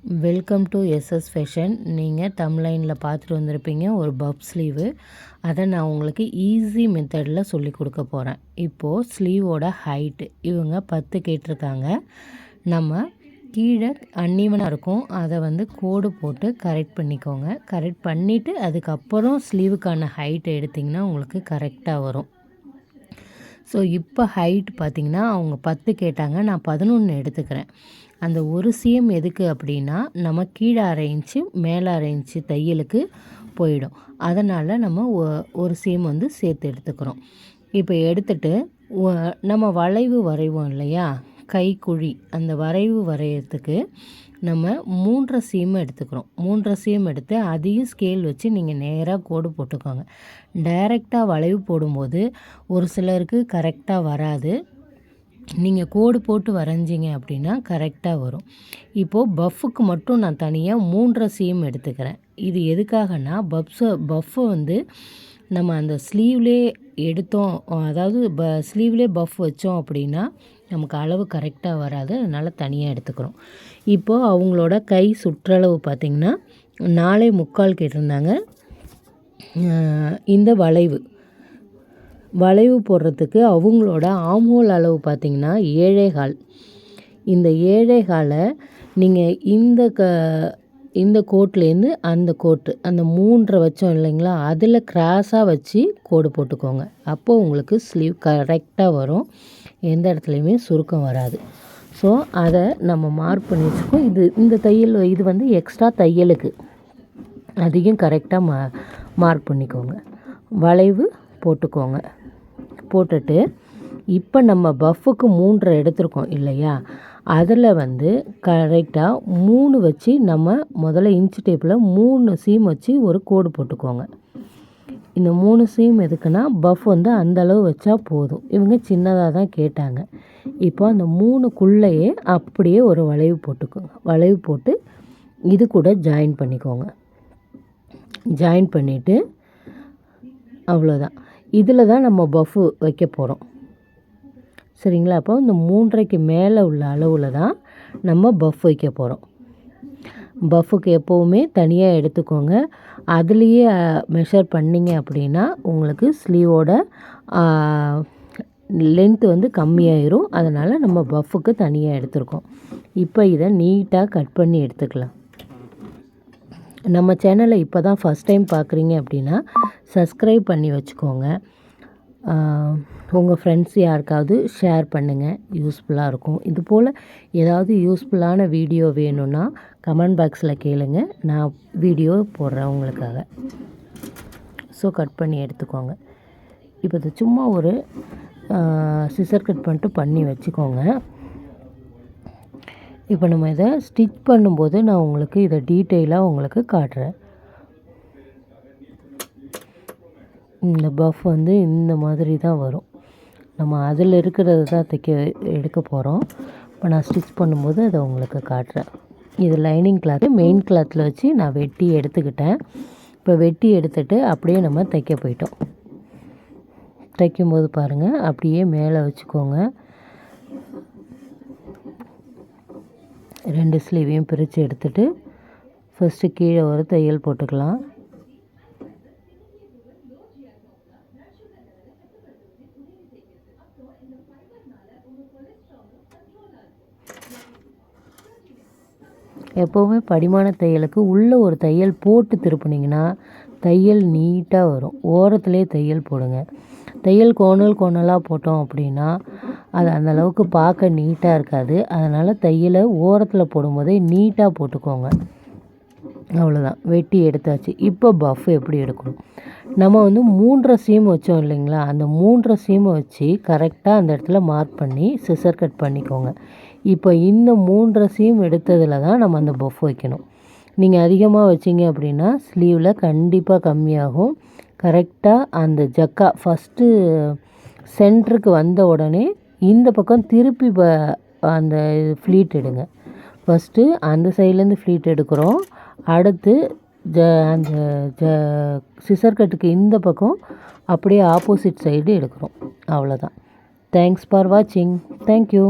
Welcome to SS fashion. நீங்கள் தம்ப்லைனில் பார்த்துட்டு வந்திருப்பீங்க ஒரு பப் ஸ்லீவு. அதை நான் உங்களுக்கு ஈஸி மெத்தடில் சொல்லி கொடுக்க போகிறேன். இப்போது ஸ்லீவோட ஹைட்டு இவங்க 10 கேட்டிருக்காங்க. நம்ம கீழே அன்னீவனாக இருக்கும், அதை கோடு போட்டு கரெக்ட் பண்ணிக்கோங்க. கரெக்ட் பண்ணிவிட்டு அதுக்கப்புறம் ஸ்லீவுக்கான ஹைட்டை எடுத்திங்கன்னா உங்களுக்கு கரெக்டாக வரும். ஸோ இப்போ ஹைட் பார்த்திங்கன்னா அவங்க 10 கேட்டாங்க, நான் 11 எடுத்துக்கிறேன். அந்த ஒரு சிஎம் எதுக்கு அப்படின்னா நம்ம கீழே அரை இன்ச்சு மேலே அரை இன்ச்சு தையலுக்கு போயிடும். அதனால் நம்ம ஒரு சிஎம் சேர்த்து எடுத்துக்கிறோம். இப்போ எடுத்துகிட்டு நம்ம வளைவு வரைவோம் இல்லையா, கைக்குழி, அந்த வரைவு வரைகிறதுக்கு நம்ம 3.5 சீம் எடுத்துக்கிறோம். 3.5 சீம் எடுத்து அதையும் ஸ்கேல் வச்சு நீங்கள் நேராக கோடு போட்டுக்கோங்க. டைரெக்டாக வளைவு போடும்போது ஒரு சிலருக்கு கரெக்டாக வராது. நீங்கள் கோடு போட்டு வரைஞ்சிங்க அப்படின்னா கரெக்டாக வரும். இப்போது பஃப்புக்கு மட்டும் நான் தனியாக 3.5 சீம் எடுத்துக்கிறேன். இது எதுக்காகனா பஃப்பை நம்ம அந்த ஸ்லீவ்லேயே எடுத்தோம், அதாவது ஸ்லீவ்லேயே பஃப் வச்சோம் அப்படின்னா நமக்கு அளவு கரெக்டாக வராது. அதனால் தனியாக எடுத்துக்கிறோம். இப்போது அவங்களோட கை சுற்றளவு பார்த்திங்கன்னா 4.25 கேட்டிருந்தாங்க. இந்த வளைவு போடுறதுக்கு அவங்களோட ஆம்ஹோல் அளவு பார்த்திங்கன்னா 7.25. இந்த 7.25 நீங்கள் இந்த கோட்லேருந்து அந்த கோட்டு, அந்த 3 வச்சோம் இல்லைங்களா, அதில் கிராஸாக வச்சு கோடு போட்டுக்கோங்க. அப்போது உங்களுக்கு ஸ்லீவ் கரெக்டாக வரும், எந்த இடத்துலையுமே சுருக்கம் வராது. ஸோ அதை நம்ம மார்க் பண்ணி வச்சுக்கோம். இந்த தையல் இது எக்ஸ்ட்ரா தையலுக்கு, அதையும் கரெக்டாக மார்க் பண்ணிக்கோங்க. வளைவு போட்டுக்கோங்க. போட்டுட்டு இப்போ நம்ம பஃப்புக்கு 3 எடுத்துருக்கோம் இல்லையா, அதில் கரெக்டாக 3 வச்சு நம்ம முதல்ல இன்ச்சு டேப்பில் 3 சீம் வச்சு ஒரு கோடு போட்டுக்கோங்க. இந்த 3 சீம் எதுக்குன்னா பஃப் அந்தளவு வச்சா போதும். இவங்க சின்னதாக தான் கேட்டாங்க. இப்போ அந்த 3க்குள்ளேயே அப்படியே ஒரு வளைவு போட்டுக்கோங்க. வளைவு போட்டு இது கூட ஜாயின் பண்ணிக்கோங்க. ஜாயின் பண்ணிவிட்டு அவ்வளோதான். இதில் தான் நம்ம பஃப்பு வைக்க போகிறோம், சரிங்களா? அப்போ இந்த 3.5க்கு மேலே உள்ள அளவில் தான் நம்ம பஃப் வைக்க போகிறோம். பஃப்புக்கு எப்போவுமே தனியாக எடுத்துக்கோங்க. அதுலேயே மெஷர் பண்ணிங்க அப்படின்னா உங்களுக்கு ஸ்லீவோட லென்த்து கம்மியாயிரும். அதனால் நம்ம பஃப்புக்கு தனியாக எடுத்துருக்கோம். இப்போ இதை நீட்டாக கட் பண்ணி எடுத்துக்கலாம். நம்ம சேனலை இப்போ தான் ஃபஸ்ட் டைம் பார்க்குறீங்க அப்படின்னா சப்ஸ்கிரைப் பண்ணி வச்சுக்கோங்க. உங்கள் ஃப்ரெண்ட்ஸ் யாருக்காவது ஷேர் பண்ணுங்கள், யூஸ்ஃபுல்லாக இருக்கும். இது போல் ஏதாவது யூஸ்ஃபுல்லான வீடியோ வேணும்னா கமெண்ட் பாக்ஸில் கேளுங்க, நான் வீடியோ போடுறேன் உங்களுக்காக. ஸோ கட் பண்ணி எடுத்துக்கோங்க. இப்போ இது சும்மா ஒரு சிசர் கட் பண்ணி வச்சுக்கோங்க. இப்போ நம்ம இதை ஸ்டிச் பண்ணும்போது நான் உங்களுக்கு இதை டீட்டெயிலாக உங்களுக்கு காட்டுறேன். இந்த பஃப் இந்த மாதிரி தான் வரும். நம்ம அதில் இருக்கிறது தான் எடுக்க போகிறோம். இப்போ நான் ஸ்டிச் பண்ணும்போது அதை உங்களுக்கு காட்டுறேன். இது லைனிங் கிளாத்து, மெயின் கிளாத்தில் வச்சு நான் வெட்டி எடுத்துக்கிட்டேன். இப்போ வெட்டி எடுத்துகிட்டு அப்படியே நம்ம தைக்க போயிட்டோம். தைக்கும்போது பாருங்கள், அப்படியே மேலே வச்சுக்கோங்க. 2 ஸ்லீவையும் பிரித்து எடுத்துகிட்டு ஃபஸ்ட்டு கீழே ஒரு தையல் போட்டுக்கலாம். எப்போவுமே படிமான தையலுக்கு உள்ளே ஒரு தையல் போட்டு திருப்புனிங்கன்னா தையல் நீட்டாக வரும். ஓரத்துலேயே தையல் போடுங்க. தையல் கோணலாக போட்டோம் அப்படின்னா அது அந்தளவுக்கு பார்க்க நீட்டாக இருக்காது. அதனால் தையலை ஓரத்தில் போடும்போதே நீட்டாக போட்டுக்கோங்க. அவ்வளோதான், வெட்டி எடுத்தாச்சு. இப்போ பஃப் எப்படி எடுக்கணும், நம்ம 3.5 சீம் வச்சோம் இல்லைங்களா, அந்த 3.5 சீமை வச்சு கரெக்டாக அந்த இடத்துல மார்க் பண்ணி சிசர் கட் பண்ணிக்கோங்க. இப்போ இந்த 3.5 சீம் எடுத்ததில் தான் நம்ம அந்த பஃப் வைக்கணும். நீங்கள் அதிகமாக வச்சிங்க அப்படின்னா ஸ்லீவில் கண்டிப்பாக கம்மியாகும். கரெக்டாக அந்த ஜக்கா ஃபஸ்ட்டு சென்டருக்கு வந்த உடனே இந்த பக்கம் திருப்பி அந்த ஃப்ளீட் எடுங்க. ஃபஸ்ட்டு அந்த சைட்லேருந்து ஃப்ளீட் எடுக்கிறோம். அடுத்து அந்த சிசர் கட்டுக்கு இந்த பக்கம் அப்படியே ஆப்போசிட் சைடு எடுக்கிறோம். அவ்வளோதான். தேங்க்ஸ் ஃபார் வாட்சிங். தேங்க்யூ.